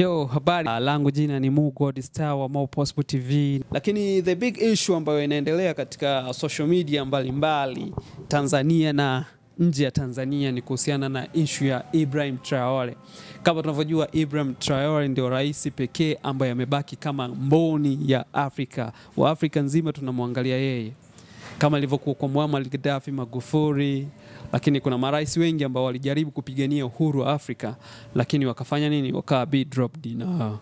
Yo, habari. Langu jina ni Mu God Star wa Mo Possible TV. Lakini the big issue ambayo inaendelea katika social media mbalimbali Tanzania na nje ya Tanzania ni kuhusiana na issue ya Ibrahim Traore. Kama tunavyojua, Ibrahim Traore ndio rais pekee ambaye amebaki kama mboni ya Afrika. Wa Afrika nzima tunamwangalia yeye. Kama ilivyokuwa kwa Muammar Gaddafi, Magufuli, lakini kuna marais wengi ambao walijaribu kupigania uhuru wa Afrika, lakini wakafanya nini? Wakawa be dropped na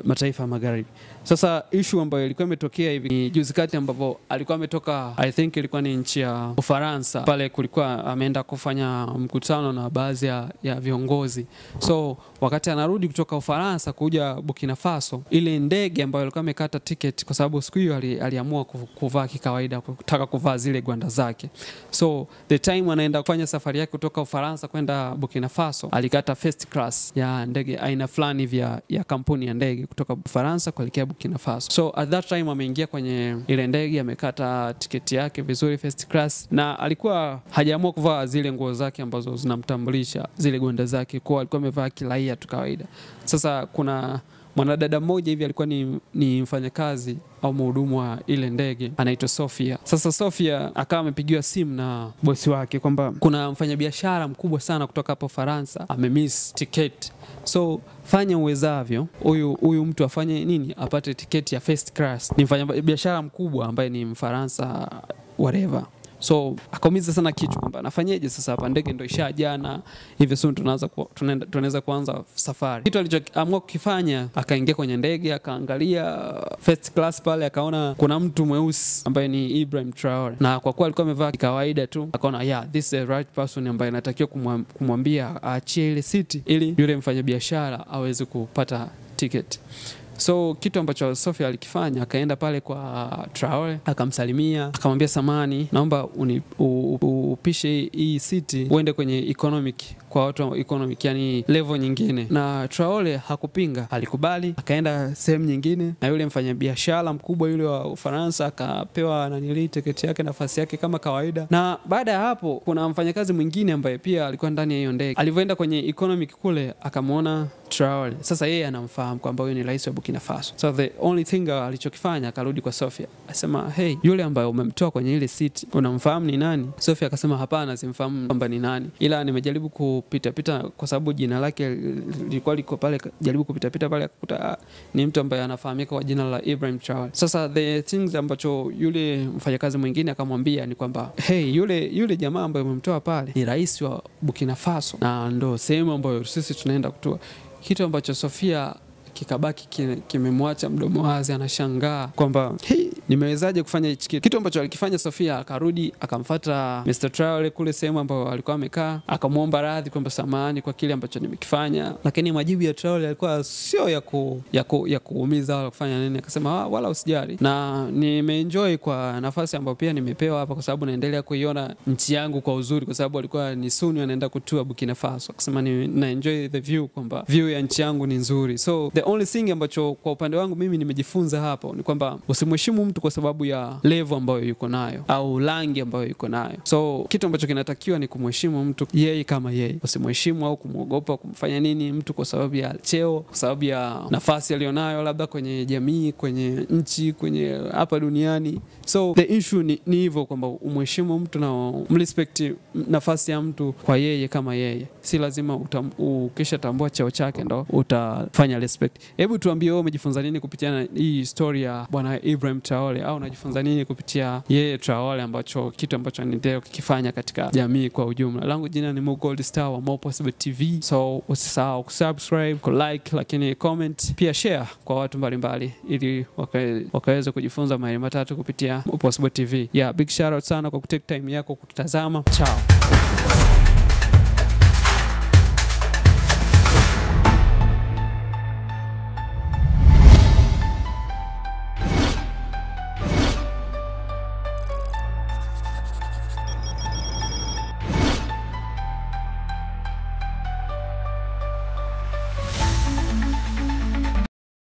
mataifa magharibi. Sasa issue ambayo ilikuwa imetokea hivi ni juzi kati ambapo alikuwa ametoka, I think ilikuwa ni nchi ya Ufaransa. Pale kulikuwa ameenda kufanya mkutano na baadhi ya viongozi. So wakati anarudi kutoka Ufaransa kuja Burkina Faso, ile ndege ambayo alikuwa amekata ticket, kwa sababu siku hiyo aliamua kuvaa kikawaida, kutaka kuvaa zile gwanda zake. So the time anaenda kufanya safari yake kutoka Ufaransa kwenda Burkina Faso, alikata first class ya ndege aina fulani ya kampuni ya ndege kutoka Ufaransa kuelekea Burkina Faso. So at that time ameingia kwenye ile ndege, amekata tiketi yake vizuri first class, na alikuwa hajaamua kuvaa zile nguo zake ambazo zinamtambulisha, zile gwanda zake, kwa alikuwa amevaa kiraia tu kawaida. Sasa kuna mwanadada mmoja hivi alikuwa ni mfanyakazi au mhudumu wa ile ndege, anaitwa Sofia. Sasa Sofia akawa amepigiwa simu na bosi wake kwamba kuna mfanyabiashara mkubwa sana kutoka hapo Faransa amemiss ticket. So fanya uwezavyo huyu mtu afanye nini, apate tiketi ya first class. Ni mfanyabiashara mkubwa ambaye ni Mfaransa whatever. So akaumiza sana kichwa kwamba nafanyaje sasa, hapa ndege ndio ishajana hivi, soon tunaweza kuanza safari. Kitu alichoamua kukifanya, akaingia kwenye ndege, akaangalia first class pale, akaona kuna mtu mweusi ambaye ni Ibrahim Traore, na kwa kuwa alikuwa amevaa kawaida tu, akaona yeah, this is the right person ambaye anatakiwa kumwambia aachie ile siti ili yule mfanyabiashara aweze kupata ticket. So kitu ambacho Sofia alikifanya, akaenda pale kwa Traore, akamsalimia, akamwambia samani, naomba upishe hii siti uende kwenye economic, kwa watu wa economic, yani level nyingine. Na Traore hakupinga, alikubali, akaenda sehemu nyingine, na yule mfanyabiashara mkubwa yule wa Ufaransa akapewa tiketi yake, nafasi yake kama kawaida. Na baada ya hapo kuna mfanyakazi mwingine ambaye pia alikuwa ndani ya hiyo ndege. Alivyoenda kwenye economic kule, akamwona Traore. Sasa yeye anamfahamu kwamba huyu ni rais wa Burkina Faso. So the only thing alichokifanya, akarudi kwa Sofia, asema hey, yule ambaye umemtoa kwenye ile seat unamfahamu ni nani? Sofia akasema hapana, simfahamu kwamba ni nani, ila nimejaribu kupita kwa sababu jina lake lilikuwa liko pale, jaribu kupita pale akakuta ni mtu ambaye anafahamika kwa jina la Ibrahim Traore. Sasa the things ambacho yule mfanyakazi mwingine akamwambia ni kwamba hey, yule jamaa ambaye umemtoa pale ni rais wa Burkina Faso, na ndo sehemu ambayo sisi tunaenda kutoa. Kitu ambacho Sofia kikabaki kimemwacha mdomo wazi, anashangaa kwamba hey, nimewezaje kufanya hichi kitu ambacho alikifanya Sofia. Akarudi akamfuata Mr. Traore kule sehemu ambayo alikuwa amekaa, akamwomba radhi kwamba samahani kwa kile ambacho nimekifanya, lakini majibu ya Traore yalikuwa sio ya kuumiza wala kufanya nini. Akasema wala usijali, na nimeenjoy kwa nafasi ambayo pia nimepewa hapa, kwa sababu naendelea kuiona nchi yangu kwa uzuri, kwa sababu alikuwa ni soon anaenda kutua Burkina Faso. Akasema na enjoy the view, kwamba view ya nchi yangu ni nzuri. So the only thing ambacho kwa upande wangu mimi nimejifunza hapo ni kwamba usimheshimu mtu kwa sababu ya level ambayo yuko nayo au rangi ambayo yuko nayo. So kitu ambacho kinatakiwa ni kumheshimu mtu yeye kama yeye. Usimheshimu au kumuogopa kumfanya nini mtu kwa sababu ya cheo, kwa sababu ya nafasi alionayo labda kwenye jamii, kwenye nchi, kwenye hapa duniani. So the issue ni hivyo, kwamba umheshimu mtu na umrespect nafasi ya mtu kwa yeye kama yeye. Si lazima ukisha tambua cheo chake ndo utafanya respect. Hebu tuambie wewe umejifunza nini kupitia hii story ya bwana Ibrahim Traore, au unajifunza nini kupitia yeye Traore, ambacho kitu ambacho anaendelea kukifanya katika jamii kwa ujumla. Langu jina ni Mo God Star wa Mo Possible TV. So usisahau kusubscribe, kulike, lakini comment, pia share kwa watu mbalimbali ili wakaweze kujifunza mawili matatu kupitia Mo Possible TV. Yeah, big shout out sana kwa kutake time yako kutazama. Ciao.